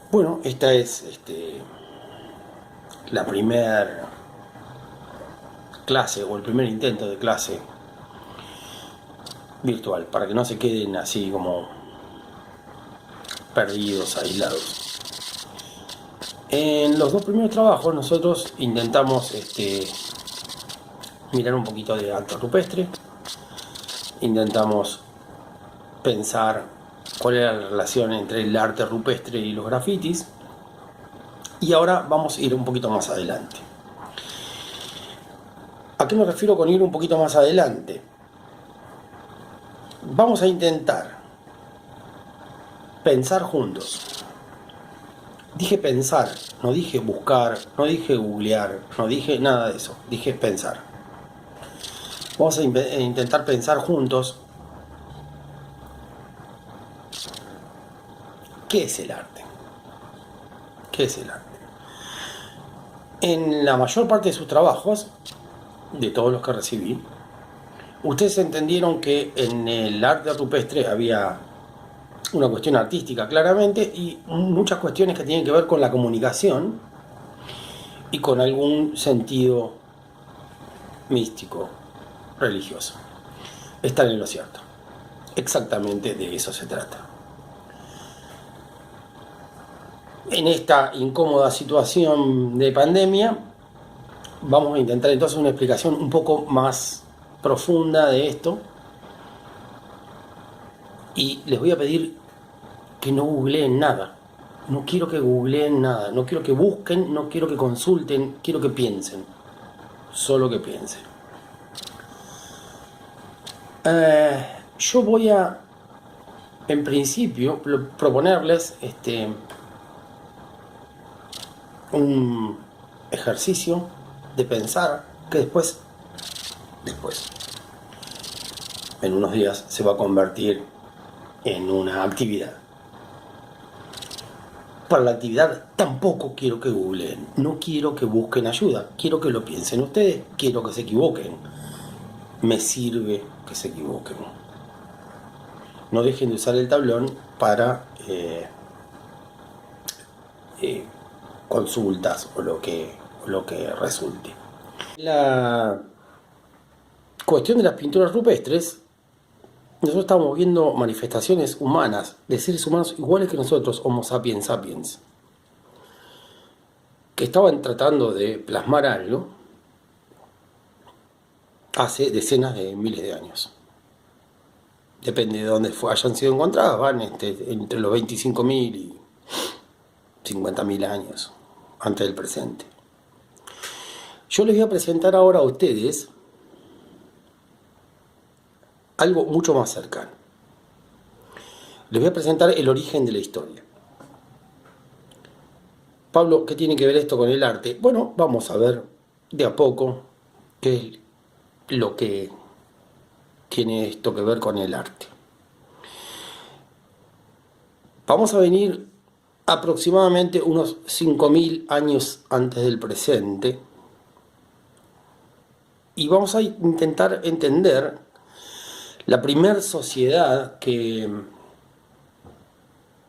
Bueno, esta es la primera clase o el primer intento de clase virtual, para que no se queden así como perdidos, aislados. En los dos primeros trabajos nosotros intentamos mirar un poquito de arte rupestre, intentamos pensar cuál era la relación entre el arte rupestre y los grafitis, y ahora vamos a ir un poquito más adelante. ¿A qué me refiero con ir un poquito más adelante? Vamos a intentar pensar juntos. Dije pensar, no dije buscar, no dije googlear, no dije nada de eso, dije pensar. Vamos a intentar pensar juntos qué es el arte. ¿Qué es el arte? En la mayor parte de sus trabajos, de todos los que recibí, ustedes entendieron que en el arte rupestre había una cuestión artística claramente y muchas cuestiones que tienen que ver con la comunicación y con algún sentido místico, religioso. Están en lo cierto. Exactamente de eso se trata. En esta incómoda situación de pandemia, vamos a intentar entonces una explicación un poco más profunda de esto. Y les voy a pedir que no googleen nada. No quiero que googleen nada. No quiero que busquen, no quiero que consulten. Quiero que piensen. Solo que piensen. Yo voy a, en principio, proponerles un ejercicio de pensar que después, en unos días, se va a convertir en una actividad. Para la actividad tampoco quiero que googleen, no quiero que busquen ayuda, quiero que lo piensen ustedes, quiero que se equivoquen. Me sirve que se equivoquen. No dejen de usar el tablón para consultas o lo que resulte. La cuestión de las pinturas rupestres, nosotros estamos viendo manifestaciones humanas de seres humanos iguales que nosotros, Homo sapiens sapiens, que estaban tratando de plasmar algo hace decenas de miles de años. Depende de dónde hayan sido encontradas, van entre los 25.000 y 50.000 años antes del presente. Yo les voy a presentar ahora a ustedes algo mucho más cercano. Les voy a presentar el origen de la historia. Pablo, ¿qué tiene que ver esto con el arte? Bueno, vamos a ver de a poco qué es lo que tiene esto que ver con el arte. Vamos a venir aproximadamente unos 5.000 años antes del presente y vamos a intentar entender la primera sociedad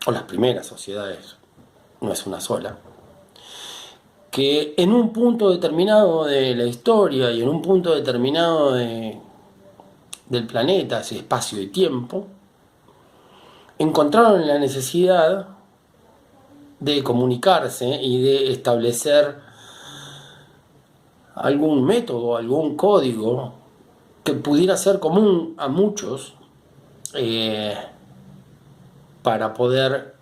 o las primeras sociedades, no es una sola, que en un punto determinado de la historia y en un punto determinado del planeta, ese espacio y tiempo, encontraron la necesidad de comunicarse y de establecer algún método, algún código que pudiera ser común a muchos para poder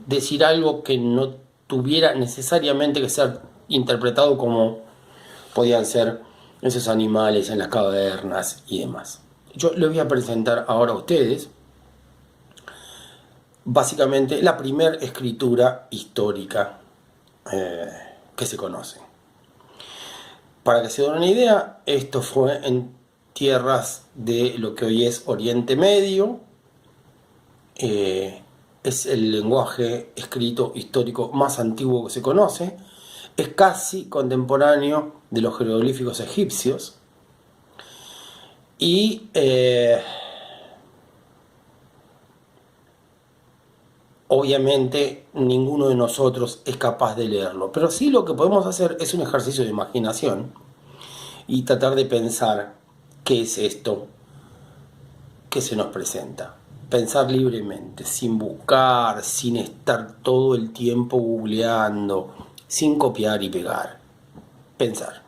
decir algo que no tuviera necesariamente que ser interpretado como podían ser esos animales en las cavernas y demás. Yo les voy a presentar ahora a ustedes básicamente la primera escritura histórica que se conoce. Para que se den una idea, esto fue en tierras de lo que hoy es Oriente Medio. Es el lenguaje escrito histórico más antiguo que se conoce. Es casi contemporáneo de los jeroglíficos egipcios. Y obviamente ninguno de nosotros es capaz de leerlo, pero sí lo que podemos hacer es un ejercicio de imaginación y tratar de pensar qué es esto que se nos presenta. Pensar libremente, sin buscar, sin estar todo el tiempo googleando, sin copiar y pegar. Pensar.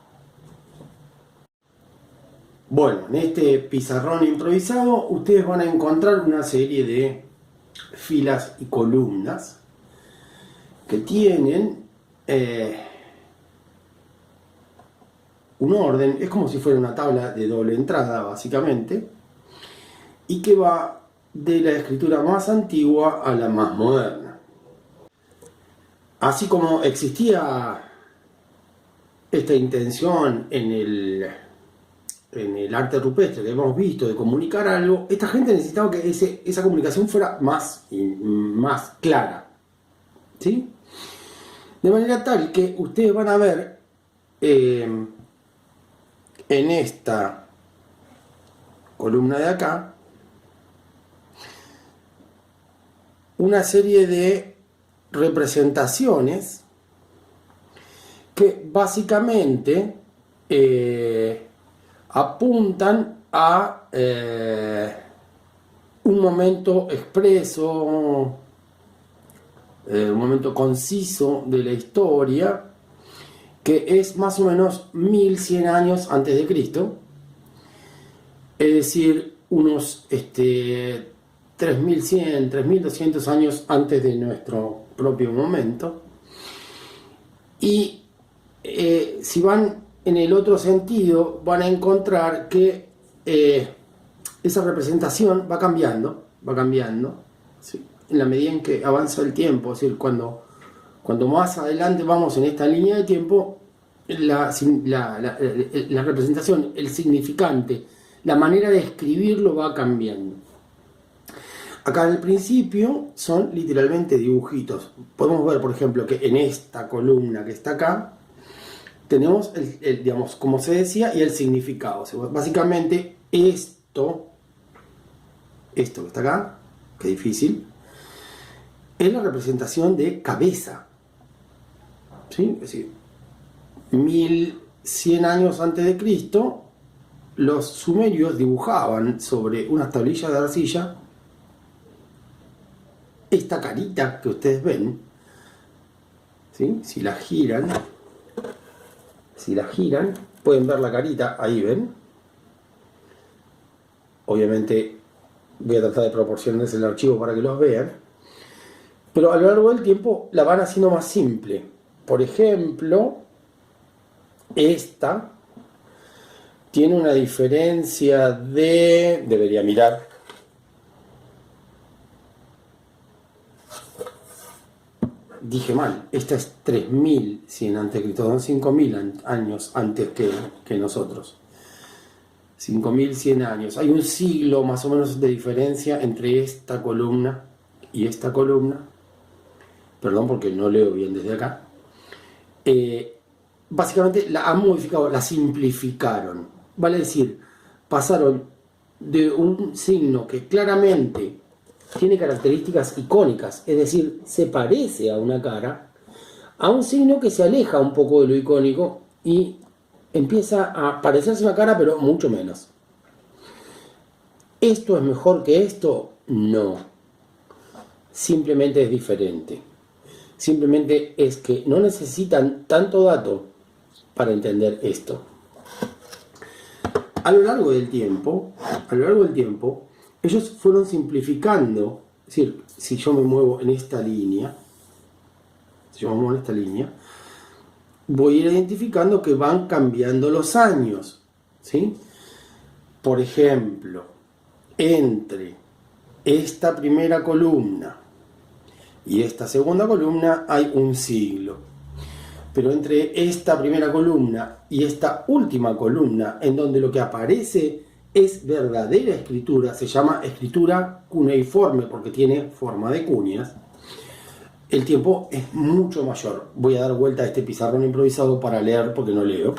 Bueno, en este pizarrón improvisado ustedes van a encontrar una serie de filas y columnas que tienen un orden, es como si fuera una tabla de doble entrada básicamente, y que va de la escritura más antigua a la más moderna. Así como existía esta intención en el arte rupestre que hemos visto de comunicar algo, esta gente necesitaba que esa comunicación fuera más clara, ¿sí? De manera tal que ustedes van a ver en esta columna de acá una serie de representaciones que básicamente apuntan a un momento expreso, un momento conciso de la historia, que es más o menos 1100 años antes de Cristo, es decir, unos 3100, 3200 años antes de nuestro propio momento. Y si van en el otro sentido, van a encontrar que esa representación va cambiando, ¿sí? En la medida en que avanza el tiempo. Es decir, cuando más adelante vamos en esta línea de tiempo, la representación, el significante, la manera de escribirlo va cambiando. Acá al principio son literalmente dibujitos. Podemos ver, por ejemplo, que en esta columna que está acá tenemos digamos, como se decía, y el significado. O sea, básicamente esto que está acá, que es difícil, es la representación de cabeza, ¿sí? Es decir, 1100 años antes de Cristo, los sumerios dibujaban sobre unas tablillas de arcilla esta carita que ustedes ven, ¿sí? Si la giran, pueden ver la carita, ahí ven. Obviamente voy a tratar de proporcionarles el archivo para que los vean, pero a lo largo del tiempo la van haciendo más simple. Por ejemplo, esta tiene una diferencia de... debería mirar. Dije mal, esta es 3100 a.C., son 5000 años antes que nosotros. 5100 años. Hay un siglo más o menos de diferencia entre esta columna y esta columna. Perdón porque no leo bien desde acá. Básicamente la han modificado, la simplificaron. Vale decir, pasaron de un signo que claramente tiene características icónicas, es decir, se parece a una cara, a un signo que se aleja un poco de lo icónico y empieza a parecerse una cara, pero mucho menos. ¿Esto es mejor que esto? No. Simplemente es diferente. Simplemente es que no necesitan tanto dato para entender esto. A lo largo del tiempo, ellos fueron simplificando. Es decir, si yo me muevo en esta línea, voy a ir identificando que van cambiando los años, ¿sí? Por ejemplo, entre esta primera columna y esta segunda columna hay un siglo. Pero entre esta primera columna y esta última columna, en donde lo que aparece es verdadera escritura, se llama escritura cuneiforme porque tiene forma de cuñas, el tiempo es mucho mayor. Voy a dar vuelta a este pizarrón improvisado para leer porque no leo.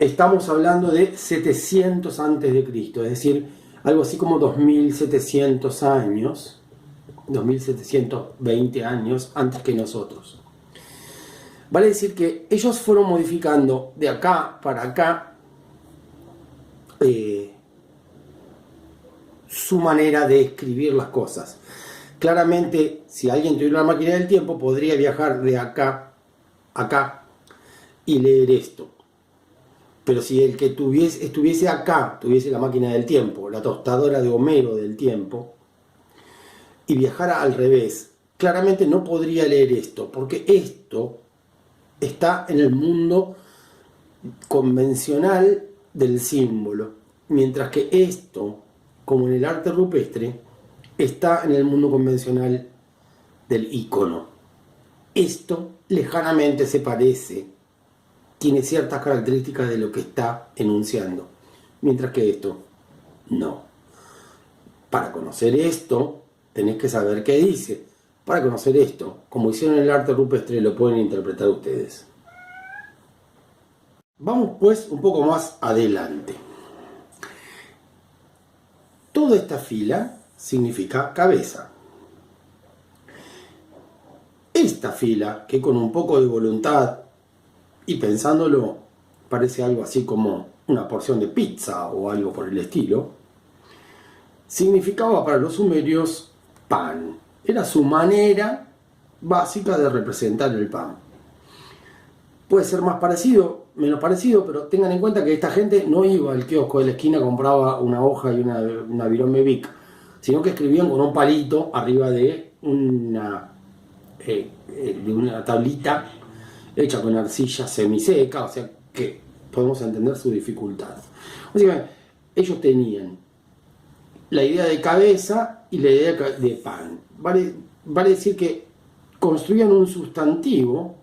Estamos hablando de 700 a.C., es decir, algo así como 2700 años, 2720 años antes que nosotros. Vale decir que ellos fueron modificando de acá para acá su manera de escribir las cosas. Claramente, si alguien tuviera una máquina del tiempo, podría viajar de acá a acá y leer esto. Pero si el que estuviese acá, tuviese la máquina del tiempo, la tostadora de Homero del tiempo, y viajara al revés, claramente no podría leer esto, porque esto está en el mundo convencional del símbolo, mientras que esto, como en el arte rupestre, está en el mundo convencional del icono. Esto lejanamente se parece, tiene ciertas características de lo que está enunciando, mientras que esto no. Para conocer esto, tenés que saber qué dice. Para conocer esto, como hicieron en el arte rupestre, lo pueden interpretar ustedes. Vamos pues un poco más adelante. Toda esta fila significa cabeza. Esta fila, que con un poco de voluntad y pensándolo parece algo así como una porción de pizza o algo por el estilo, significaba para los sumerios pan. Era su manera básica de representar el pan. Puede ser más parecido, menos parecido, pero tengan en cuenta que esta gente no iba al kiosco de la esquina, compraba una hoja y una Virome Bic, sino que escribían con un palito arriba de una tablita hecha con arcilla semiseca, o sea que podemos entender su dificultad. Básicamente, ellos tenían la idea de cabeza y la idea de pan. Vale decir que construían un sustantivo,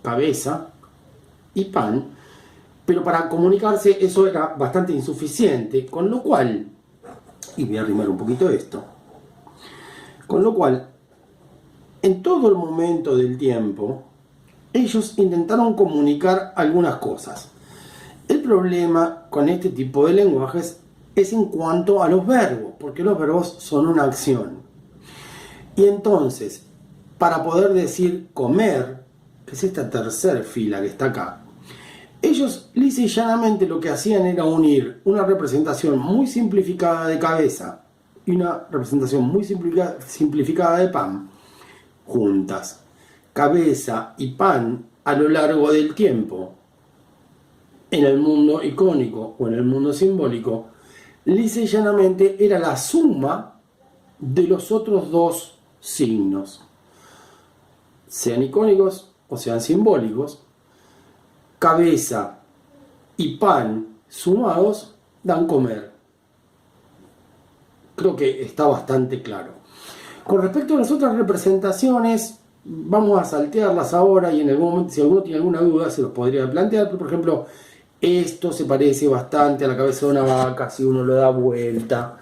cabeza y pan, pero para comunicarse eso era bastante insuficiente, con lo cual, y voy a arrimar un poquito esto, con lo cual, en todo el momento del tiempo, ellos intentaron comunicar algunas cosas. El problema con este tipo de lenguajes es en cuanto a los verbos, porque los verbos son una acción. Y entonces, para poder decir comer, que es esta tercera fila que está acá, ellos lisa y llanamente lo que hacían era unir una representación muy simplificada de cabeza y una representación muy simplificada de pan juntas. Cabeza y pan a lo largo del tiempo, en el mundo icónico o en el mundo simbólico, lisa y llanamente era la suma de los otros dos signos, sean icónicos o sean simbólicos. Cabeza y pan sumados dan comer. Creo que está bastante claro. Con respecto a las otras representaciones, vamos a saltearlas ahora y en algún momento, si alguno tiene alguna duda, se los podría plantear. Pero, por ejemplo, esto se parece bastante a la cabeza de una vaca si uno lo da vuelta,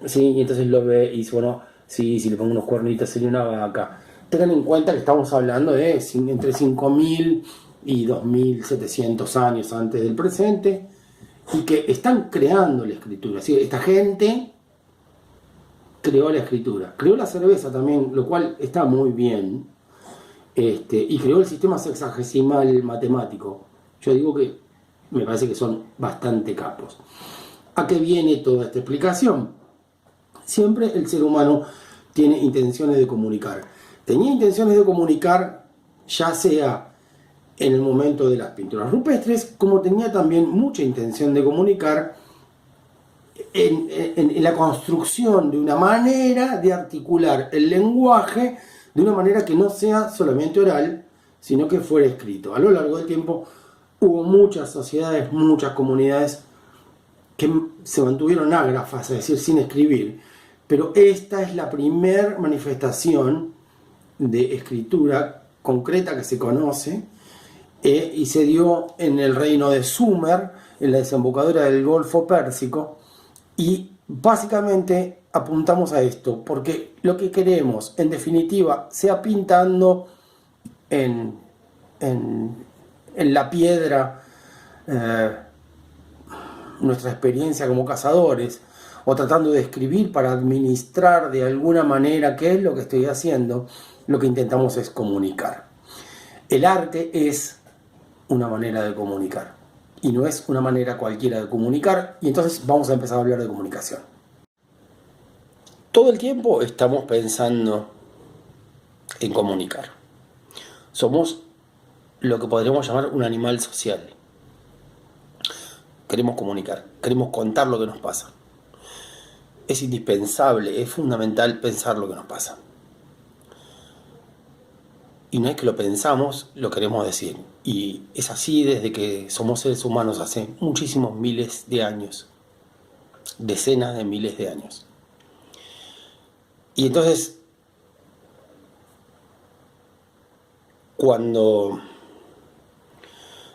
¿sí? Y entonces lo ve y dice, bueno, sí, si le pongo unos cuernitos sería una vaca. Tengan en cuenta que estamos hablando de entre 5000 y 2700 años antes del presente, y que están creando la escritura. ¿Sí? Esta gente creó la escritura, creó la cerveza también, lo cual está muy bien, y creó el sistema sexagesimal matemático. Yo digo que me parece que son bastante capos. ¿A qué viene toda esta explicación? Siempre el ser humano tiene intenciones de comunicar. Tenía intenciones de comunicar ya sea en el momento de las pinturas rupestres, como tenía también mucha intención de comunicar en la construcción de una manera de articular el lenguaje de una manera que no sea solamente oral, sino que fuera escrito. A lo largo del tiempo hubo muchas sociedades, muchas comunidades que se mantuvieron ágrafas, es decir, sin escribir, pero esta es la primer manifestación de escritura concreta que se conoce, y se dio en el reino de Sumer, en la desembocadura del Golfo Pérsico, y básicamente apuntamos a esto, porque lo que queremos, en definitiva, sea pintando en la piedra nuestra experiencia como cazadores, o tratando de escribir para administrar de alguna manera qué es lo que estoy haciendo, lo que intentamos es comunicar. El arte es una manera de comunicar y no es una manera cualquiera de comunicar, y entonces vamos a empezar a hablar de comunicación. Todo el tiempo estamos pensando en comunicar. Somos lo que podríamos llamar un animal social. Queremos comunicar, queremos contar lo que nos pasa. Es indispensable, es fundamental pensar lo que nos pasa. Y una vez que lo pensamos, lo queremos decir. Y es así desde que somos seres humanos hace muchísimos miles de años. Decenas de miles de años. Y entonces, cuando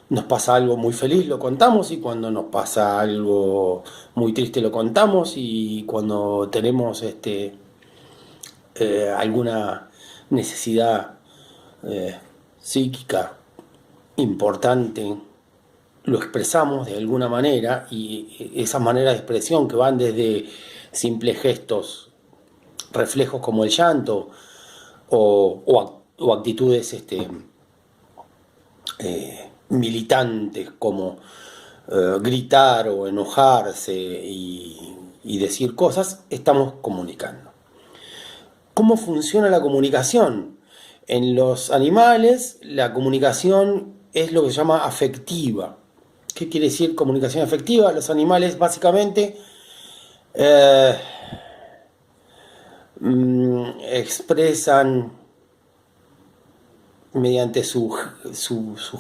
nos pasa algo muy feliz lo contamos, y cuando nos pasa algo muy triste lo contamos, y cuando tenemos alguna necesidad psíquica importante lo expresamos de alguna manera, y esas maneras de expresión que van desde simples gestos, reflejos como el llanto, o actitudes militantes como gritar o enojarse y decir cosas, estamos comunicando. ¿Cómo funciona la comunicación? En los animales la comunicación es lo que se llama afectiva. ¿Qué quiere decir comunicación afectiva? Los animales básicamente expresan mediante sus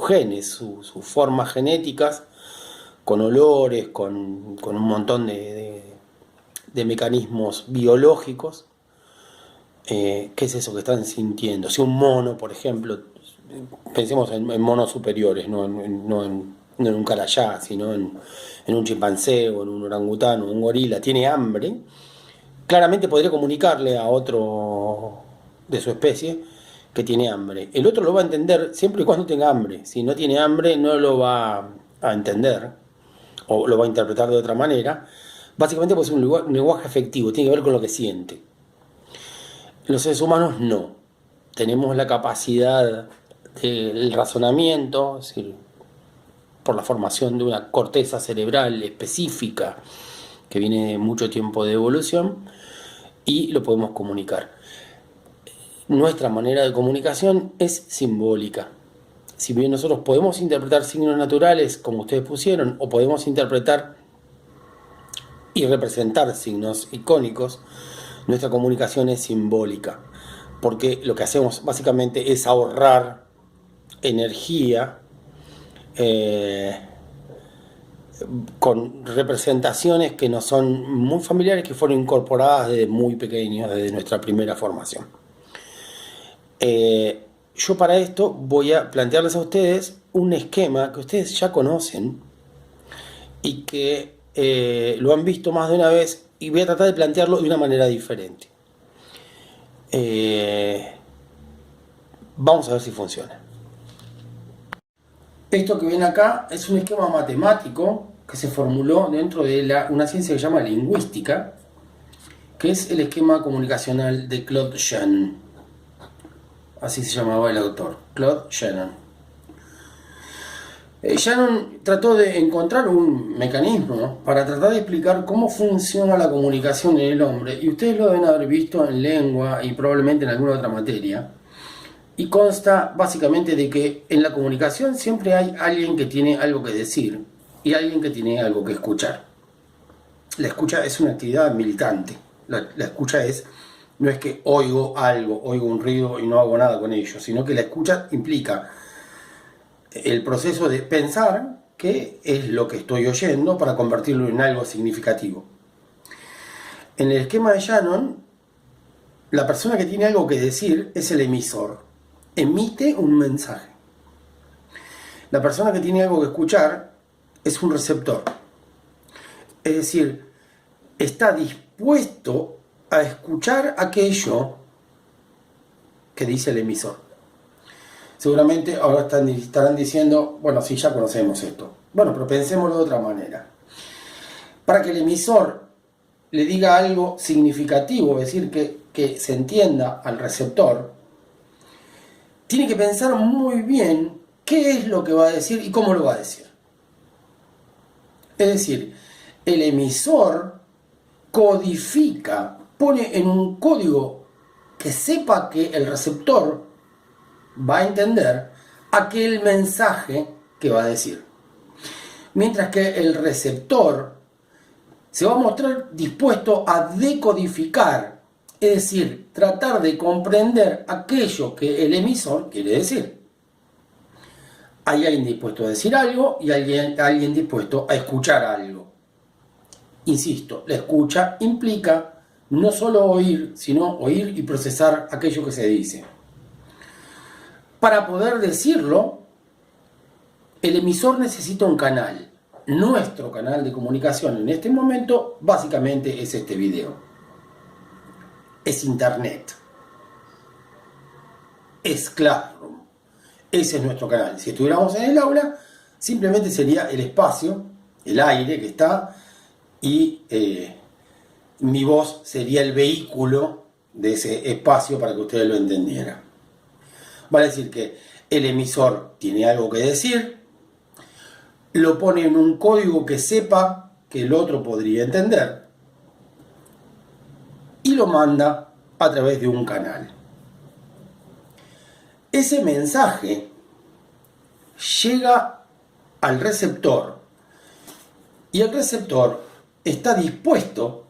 genes, sus formas genéticas, con olores, con un montón de mecanismos biológicos. ¿Qué es eso que están sintiendo? Si un mono, por ejemplo, pensemos en monos superiores, no en un carayá, sino en un chimpancé o en un orangután o un gorila, tiene hambre, claramente podría comunicarle a otro de su especie que tiene hambre. El otro lo va a entender siempre y cuando tenga hambre. Si no tiene hambre, no lo va a entender o lo va a interpretar de otra manera. Básicamente puede ser un lenguaje afectivo, tiene que ver con lo que siente. Los seres humanos no. Tenemos la capacidad del razonamiento, es decir, por la formación de una corteza cerebral específica que viene de mucho tiempo de evolución, y lo podemos comunicar. Nuestra manera de comunicación es simbólica. Si bien nosotros podemos interpretar signos naturales, como ustedes pusieron, o podemos interpretar y representar signos icónicos, nuestra comunicación es simbólica, porque lo que hacemos básicamente es ahorrar energía con representaciones que nos son muy familiares, que fueron incorporadas desde muy pequeños, desde nuestra primera formación. Yo para esto voy a plantearles a ustedes un esquema que ustedes ya conocen y que lo han visto más de una vez, y voy a tratar de plantearlo de una manera diferente. Vamos a ver si funciona. Esto que ven acá es un esquema matemático que se formuló dentro de una ciencia que se llama lingüística, que es el esquema comunicacional de Claude Shannon. Así se llamaba el autor, Claude Shannon. Shannon trató de encontrar un mecanismo para tratar de explicar cómo funciona la comunicación en el hombre, y ustedes lo deben haber visto en lengua y probablemente en alguna otra materia, y consta básicamente de que en la comunicación siempre hay alguien que tiene algo que decir y alguien que tiene algo que escuchar. La escucha es una actividad militante. La escucha no es que oigo algo, oigo un ruido y no hago nada con ello, sino que la escucha implica el proceso de pensar qué es lo que estoy oyendo para convertirlo en algo significativo. En el esquema de Shannon, la persona que tiene algo que decir es el emisor. Emite un mensaje. La persona que tiene algo que escuchar es un receptor. Es decir, está dispuesto a escuchar aquello que dice el emisor. Seguramente ahora estarán diciendo, bueno, sí, ya conocemos esto. Bueno, pero pensémoslo de otra manera. Para que el emisor le diga algo significativo, es decir, que se entienda al receptor, tiene que pensar muy bien qué es lo que va a decir y cómo lo va a decir. Es decir, el emisor codifica, pone en un código que sepa que el receptor va a entender aquel mensaje que va a decir. Mientras que el receptor se va a mostrar dispuesto a decodificar, es decir, tratar de comprender aquello que el emisor quiere decir. Hay alguien dispuesto a decir algo y alguien dispuesto a escuchar algo. Insisto, la escucha implica no solo oír, sino oír y procesar aquello que se dice. Para poder decirlo, el emisor necesita un canal. Nuestro canal de comunicación en este momento básicamente es este video. Es Internet. Es Classroom. Ese es nuestro canal. Si estuviéramos en el aula, simplemente sería el espacio, el aire que está, y mi voz sería el vehículo de ese espacio para que ustedes lo entendieran. Vale decir que el emisor tiene algo que decir, lo pone en un código que sepa que el otro podría entender y lo manda a través de un canal. Ese mensaje llega al receptor y el receptor está dispuesto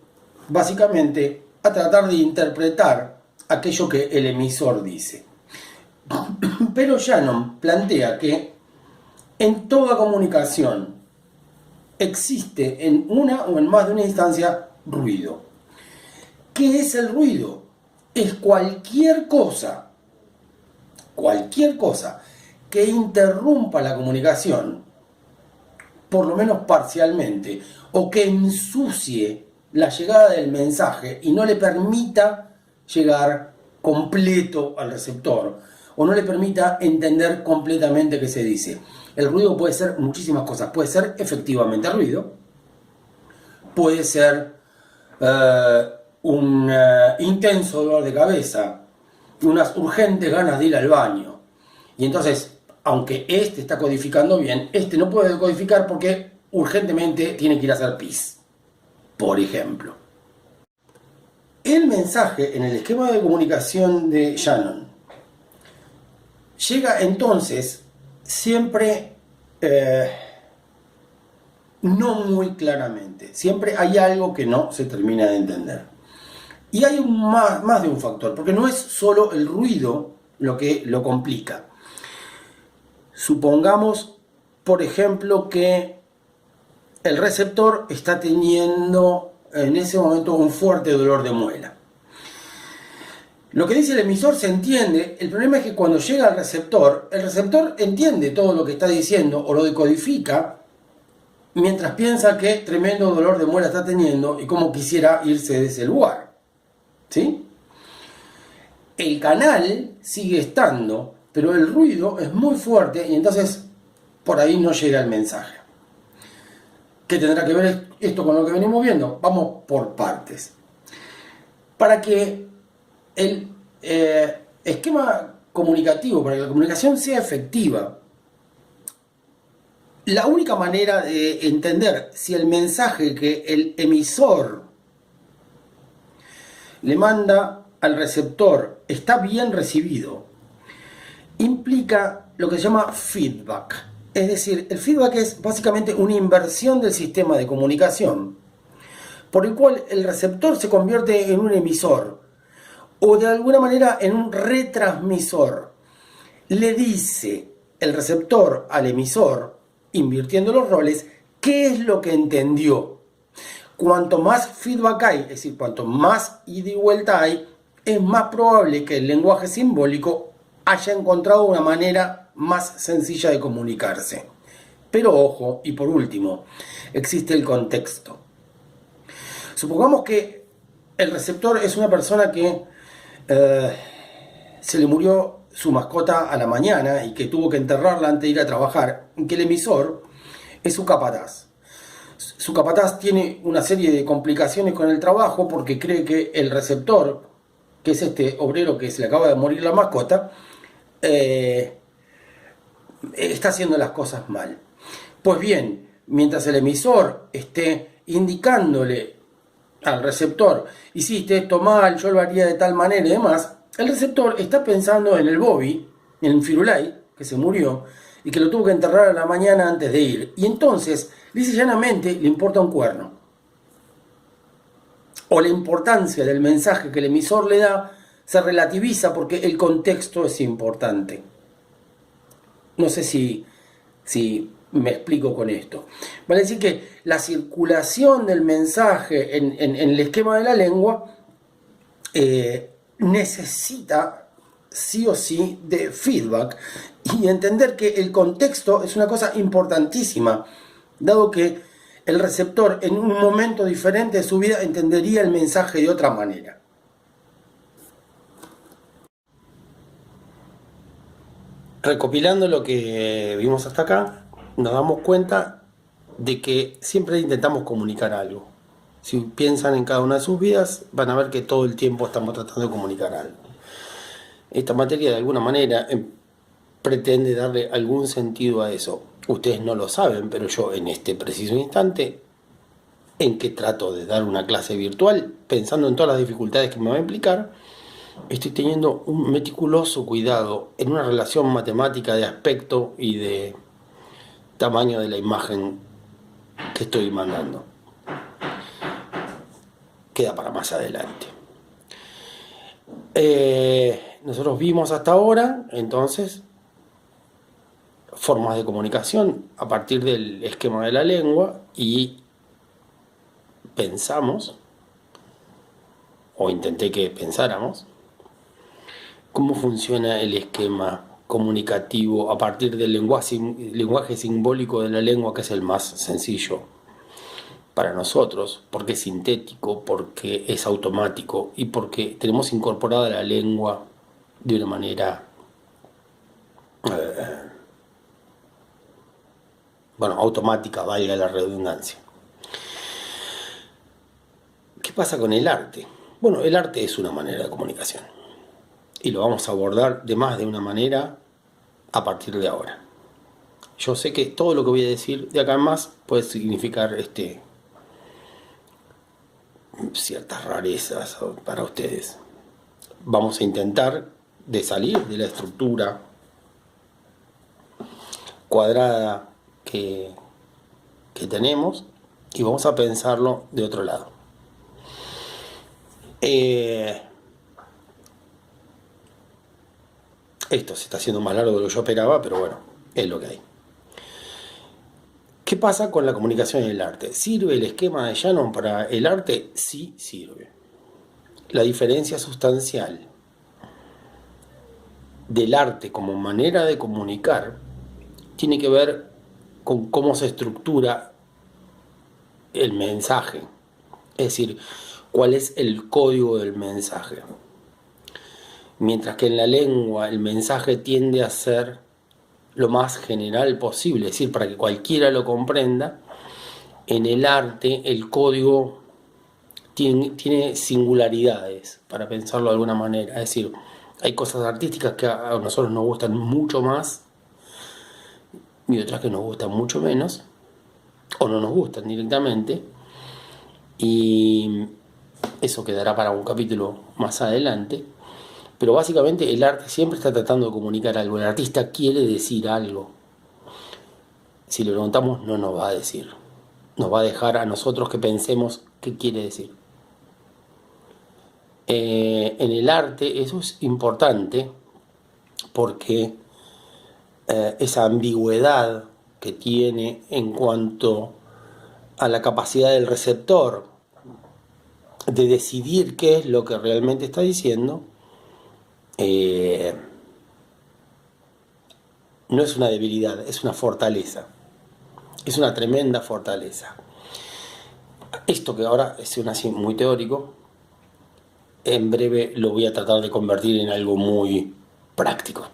básicamente a tratar de interpretar aquello que el emisor dice. Pero Shannon plantea que en toda comunicación existe en una o en más de una instancia ruido. ¿Qué es el ruido? Es cualquier cosa que interrumpa la comunicación, por lo menos parcialmente, o que ensucie la llegada del mensaje y no le permita llegar completo al receptor, o no le permita entender completamente qué se dice. El ruido puede ser muchísimas cosas. Puede ser efectivamente ruido, puede ser un intenso dolor de cabeza, unas urgentes ganas de ir al baño. Y entonces, aunque este está codificando bien, este no puede codificar porque urgentemente tiene que ir a hacer pis, por ejemplo. El mensaje en el esquema de comunicación de Shannon llega entonces siempre no muy claramente. Siempre hay algo que no se termina de entender. Y hay más de un factor, porque no es solo el ruido lo que lo complica. Supongamos, por ejemplo, que el receptor está teniendo en ese momento un fuerte dolor de muela. Lo que dice el emisor se entiende, el problema es que cuando llega al receptor, el receptor entiende todo lo que está diciendo o lo decodifica, mientras piensa que tremendo dolor de muela está teniendo y cómo quisiera irse de ese lugar. ¿Sí? El canal sigue estando, pero el ruido es muy fuerte y entonces por ahí no llega el mensaje. ¿Qué tendrá que ver esto con lo que venimos viendo? Vamos por partes. Para que el esquema comunicativo, para que la comunicación sea efectiva, la única manera de entender si el mensaje que el emisor le manda al receptor está bien recibido, implica lo que se llama feedback. Es decir, el feedback es básicamente una inversión del sistema de comunicación, por el cual el receptor se convierte en un emisor, o de alguna manera en un retransmisor. Le dice el receptor al emisor, invirtiendo los roles, qué es lo que entendió. Cuanto más feedback hay, es decir, cuanto más ida y vuelta hay, es más probable que el lenguaje simbólico haya encontrado una manera más sencilla de comunicarse. Pero ojo, y por último, existe el contexto. Supongamos que el receptor es una persona que se le murió su mascota a la mañana y que tuvo que enterrarla antes de ir a trabajar, y que el emisor es su capataz. Su capataz tiene una serie de complicaciones con el trabajo porque cree que el receptor, que es este obrero que se le acaba de morir la mascota, está haciendo las cosas mal. Pues bien, mientras el emisor esté indicándole al receptor, hiciste esto mal, yo lo haría de tal manera y demás, el receptor está pensando en el Bobby, en el Firulai, que se murió, y que lo tuvo que enterrar a la mañana antes de ir. Y entonces, lisa y llanamente, le importa un cuerno. O la importancia del mensaje que el emisor le da se relativiza porque el contexto es importante. No sé si me explico con esto. Vale decir que la circulación del mensaje en el esquema de la lengua necesita sí o sí de feedback y entender que el contexto es una cosa importantísima, dado que el receptor en un momento diferente de su vida entendería el mensaje de otra manera. Recopilando lo que vimos hasta acá, nos damos cuenta de que siempre intentamos comunicar algo. Si piensan en cada una de sus vidas, van a ver que todo el tiempo estamos tratando de comunicar algo. Esta materia de alguna manera pretende darle algún sentido a eso. Ustedes no lo saben, pero yo en este preciso instante, en que trato de dar una clase virtual, pensando en todas las dificultades que me va a implicar, estoy teniendo un meticuloso cuidado en una relación matemática de aspecto y de tamaño de la imagen que estoy mandando. Queda para más adelante. Nosotros vimos hasta ahora, entonces, formas de comunicación a partir del esquema de la lengua y pensamos, o intenté que pensáramos, cómo funciona el esquema comunicativo a partir del lenguaje simbólico de la lengua, que es el más sencillo para nosotros, porque es sintético, porque es automático y porque tenemos incorporada la lengua de una manera automática, valga la redundancia. ¿Qué pasa con el arte? Bueno, el arte es una manera de comunicación y lo vamos a abordar de más de una manera a partir de ahora. Yo sé que todo lo que voy a decir de acá en más puede significar ciertas rarezas para ustedes. Vamos a intentar de salir de la estructura cuadrada que tenemos y vamos a pensarlo de otro lado. Esto se está haciendo más largo de lo que yo esperaba, pero bueno, es lo que hay. ¿Qué pasa con la comunicación en el arte? ¿Sirve el esquema de Shannon para el arte? Sí, sirve. La diferencia sustancial del arte como manera de comunicar tiene que ver con cómo se estructura el mensaje. Es decir, cuál es el código del mensaje. Mientras que en la lengua el mensaje tiende a ser lo más general posible, es decir, para que cualquiera lo comprenda, en el arte el código tiene singularidades, para pensarlo de alguna manera. Es decir, hay cosas artísticas que a nosotros nos gustan mucho más y otras que nos gustan mucho menos, o no nos gustan directamente, y eso quedará para un capítulo más adelante. Pero básicamente el arte siempre está tratando de comunicar algo. El artista quiere decir algo. Si le preguntamos, no nos va a decir. Nos va a dejar a nosotros que pensemos qué quiere decir. En el arte eso es importante porque esa ambigüedad que tiene en cuanto a la capacidad del receptor de decidir qué es lo que realmente está diciendo, no es una debilidad, es una fortaleza. Es una tremenda fortaleza. Esto que ahora es así muy teórico, en breve lo voy a tratar de convertir en algo muy práctico.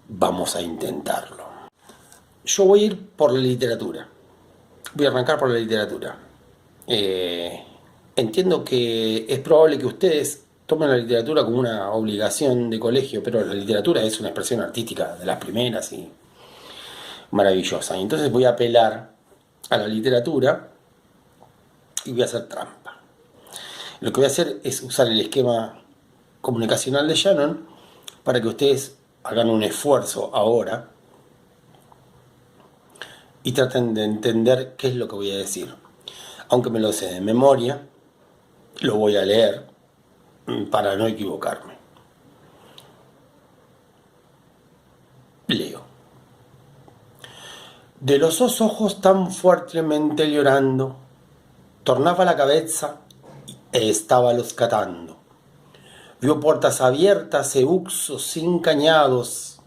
Vamos a intentarlo. Yo voy a ir por la literatura. Voy a arrancar por la literatura. Entiendo que es probable que ustedes tomen la literatura como una obligación de colegio, pero la literatura es una expresión artística de las primeras y maravillosa. Y entonces voy a apelar a la literatura y voy a hacer trampa. Lo que voy a hacer es usar el esquema comunicacional de Shannon para que ustedes hagan un esfuerzo ahora y traten de entender qué es lo que voy a decir. Aunque me lo sé de memoria, lo voy a leer para no equivocarme. Leo. De los dos ojos tan fuertemente llorando, tornaba la cabeza e estábalos catando. Vio puertas abiertas e uxos sin cañados,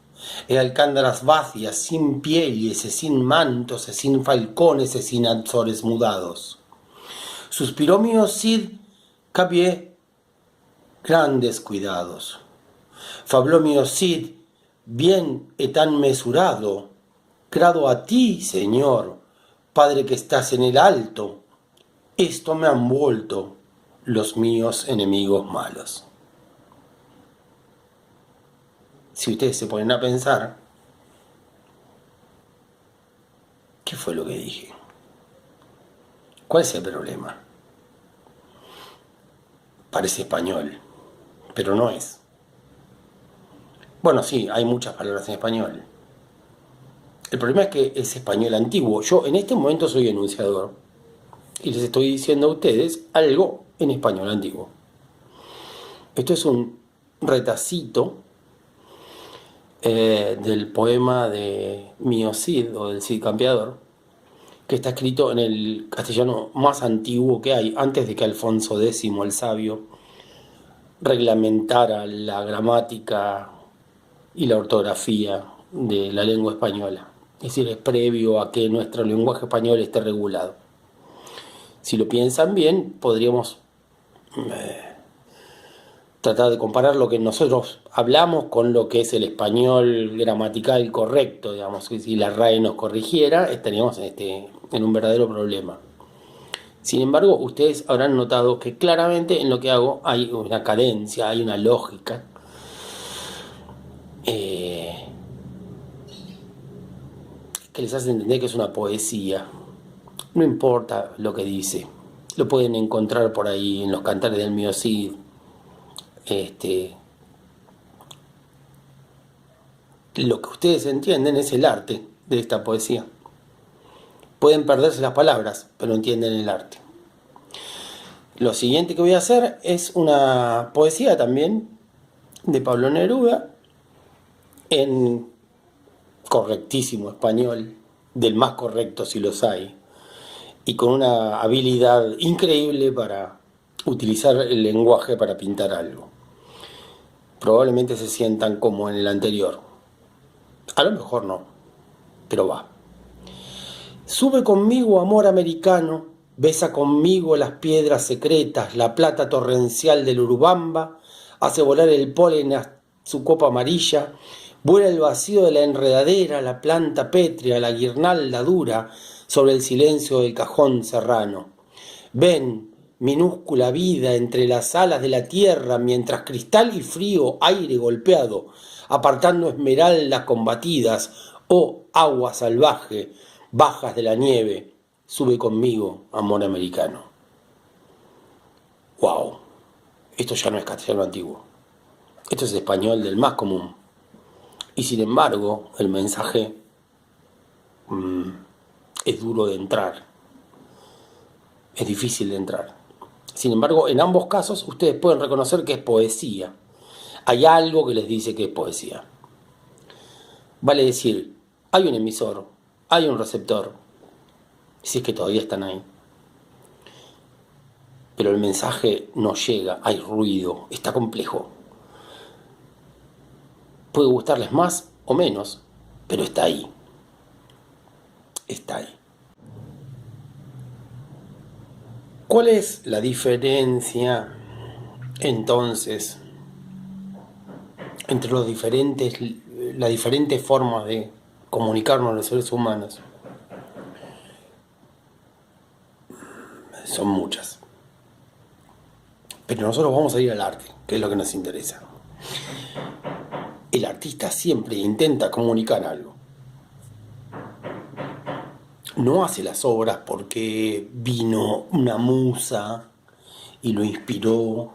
e alcándaras vacias, sin pielles, e sin mantos, e sin falcones, e sin azores mudados. Suspiró mío Cid, cabié grandes cuidados. Fabló mío Cid, bien e tan mesurado, grado a ti, Señor, Padre que estás en el alto, esto me han vuelto los míos enemigos malos. Si ustedes se ponen a pensar, ¿qué fue lo que dije? ¿Cuál es el problema? Parece español, pero no es. Bueno, sí, hay muchas palabras en español. El problema es que es español antiguo. Yo en este momento soy enunciador y les estoy diciendo a ustedes algo en español antiguo. Esto es un retacito del poema de Mío Cid, o del Cid Campeador, que está escrito en el castellano más antiguo que hay, antes de que Alfonso X el Sabio reglamentara la gramática y la ortografía de la lengua española. Es decir, es previo a que nuestro lenguaje español esté regulado. Si lo piensan bien, podríamos tratar de comparar lo que nosotros hablamos con lo que es el español gramatical correcto, digamos. Si la RAE nos corrigiera, estaríamos en un verdadero problema. Sin embargo, ustedes habrán notado que claramente en lo que hago hay una cadencia, hay una lógica. Que les hace entender que es una poesía. No importa lo que dice. Lo pueden encontrar por ahí en los cantares del Mío Cid. Lo que ustedes entienden es el arte de esta poesía. Pueden perderse las palabras, pero entienden el arte. Lo siguiente que voy a hacer es una poesía también de Pablo Neruda en correctísimo español, del más correcto si los hay, y con una habilidad increíble para utilizar el lenguaje para pintar algo. Probablemente se sientan como en el anterior. A lo mejor no, pero va. Sube conmigo, amor americano, besa conmigo las piedras secretas, la plata torrencial del Urubamba, hace volar el polen a su copa amarilla, vuela el vacío de la enredadera, la planta pétrea, la guirnalda dura sobre el silencio del cajón serrano. Ven, minúscula vida entre las alas de la tierra, mientras cristal y frío aire golpeado, apartando esmeraldas combatidas, oh agua salvaje, bajas de la nieve, sube conmigo, amor americano. ¡Wow! Esto ya no es castellano antiguo. Esto es español del más común. Y sin embargo, el mensaje es duro de entrar. Es difícil de entrar. Sin embargo, en ambos casos, ustedes pueden reconocer que es poesía. Hay algo que les dice que es poesía. Vale decir, hay un emisor, hay un receptor, si es que todavía están ahí. Pero el mensaje no llega, hay ruido, está complejo. Puede gustarles más o menos, pero está ahí. Está ahí. ¿Cuál es la diferencia entonces entre las diferentes formas de comunicarnos los seres humanos? son muchas. Pero nosotros vamos a ir al arte, que es lo que nos interesa. El artista siempre intenta comunicar algo. No hace las obras porque vino una musa y lo inspiró.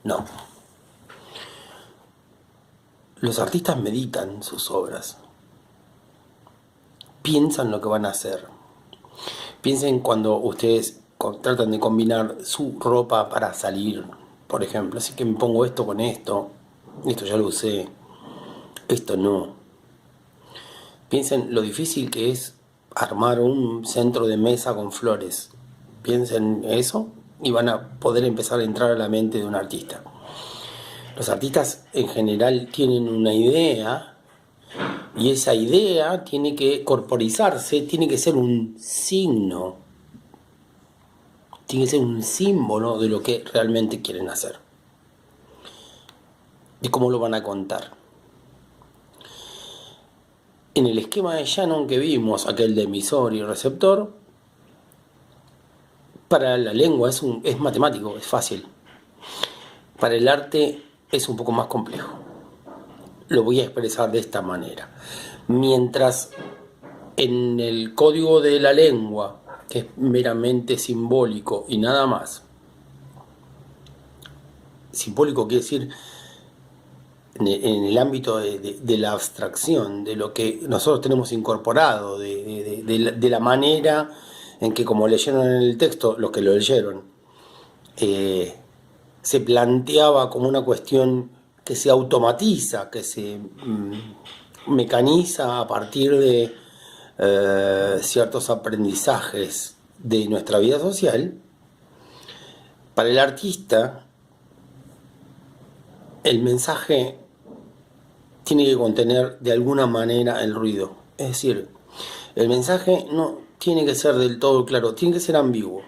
No. Los artistas meditan sus obras. Piensan lo que van a hacer. Piensen cuando ustedes tratan de combinar su ropa para salir, por ejemplo. Así que me pongo esto con esto. Esto ya lo usé. Esto no. Piensen lo difícil que es armar un centro de mesa con flores. Piensen eso y van a poder empezar a entrar a la mente de un artista. Los artistas en general tienen una idea y esa idea tiene que corporizarse, tiene que ser un signo, tiene que ser un símbolo de lo que realmente quieren hacer, de cómo lo van a contar. En el esquema de Shannon que vimos, aquel de emisor y receptor, para la lengua es matemático, es fácil. Para el arte es un poco más complejo. Lo voy a expresar de esta manera. Mientras en el código de la lengua, que es meramente simbólico y nada más, simbólico quiere decir en el ámbito de la abstracción, de lo que nosotros tenemos incorporado, de la manera en que, como leyeron en el texto, los que lo leyeron, se planteaba como una cuestión que se automatiza, que se mecaniza a partir de ciertos aprendizajes de nuestra vida social. Para el artista, el mensaje tiene que contener de alguna manera el ruido. Es decir, el mensaje no tiene que ser del todo claro, tiene que ser ambiguo.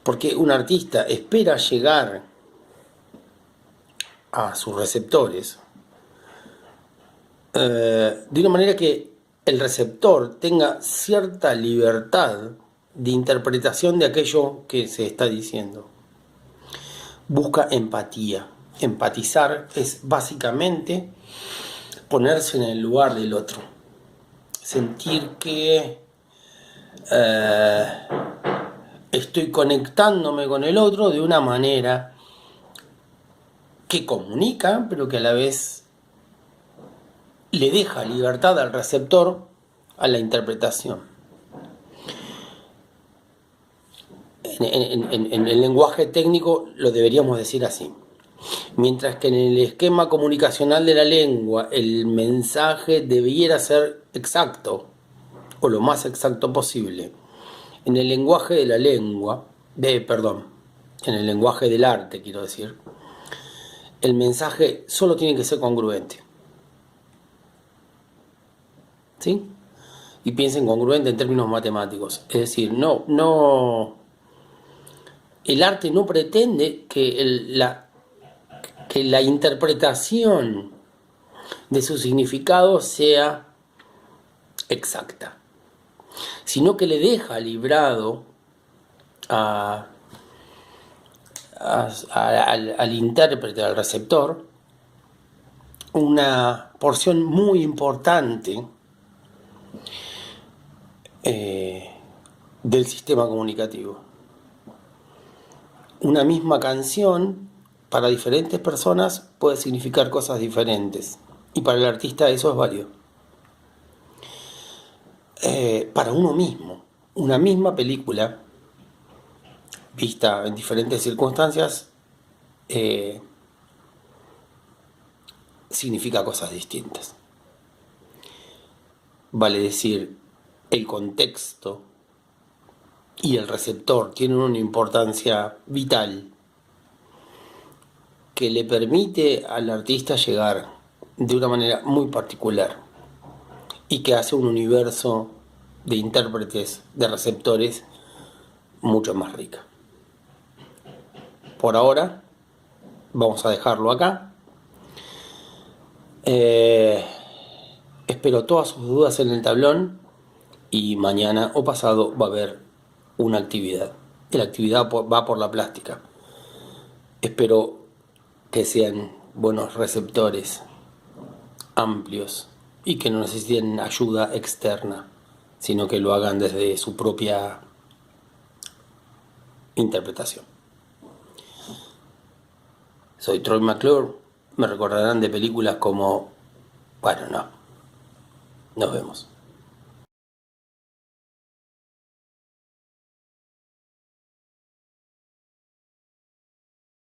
Porque un artista espera llegar a sus receptores de una manera que el receptor tenga cierta libertad de interpretación de aquello que se está diciendo. Busca empatía. Empatizar es básicamente ponerse en el lugar del otro. Sentir que estoy conectándome con el otro de una manera que comunica, pero que a la vez le deja libertad al receptor a la interpretación. En el lenguaje técnico lo deberíamos decir así. Mientras que en el esquema comunicacional de la lengua el mensaje debiera ser exacto, o lo más exacto posible, en el lenguaje de la lengua, en el lenguaje del arte, quiero decir, el mensaje solo tiene que ser congruente. ¿Sí? Y piensen congruente en términos matemáticos. Es decir, el arte no pretende que la interpretación de su significado sea exacta, sino que le deja librado al intérprete, al receptor, una porción muy importante del sistema comunicativo. Una misma canción para diferentes personas puede significar cosas diferentes, y para el artista eso es válido. Para uno mismo, una misma película vista en diferentes circunstancias significa cosas distintas. Vale decir, el contexto y el receptor tienen una importancia vital que le permite al artista llegar de una manera muy particular y que hace un universo de intérpretes, de receptores, mucho más rica. Por ahora vamos a dejarlo acá. Espero todas sus dudas en el tablón y mañana o pasado va a haber una actividad. Y la actividad va por la plástica. Espero que sean buenos receptores, amplios, y que no necesiten ayuda externa, sino que lo hagan desde su propia interpretación. Soy Troy McClure, me recordarán de películas como... Bueno, no. Nos vemos.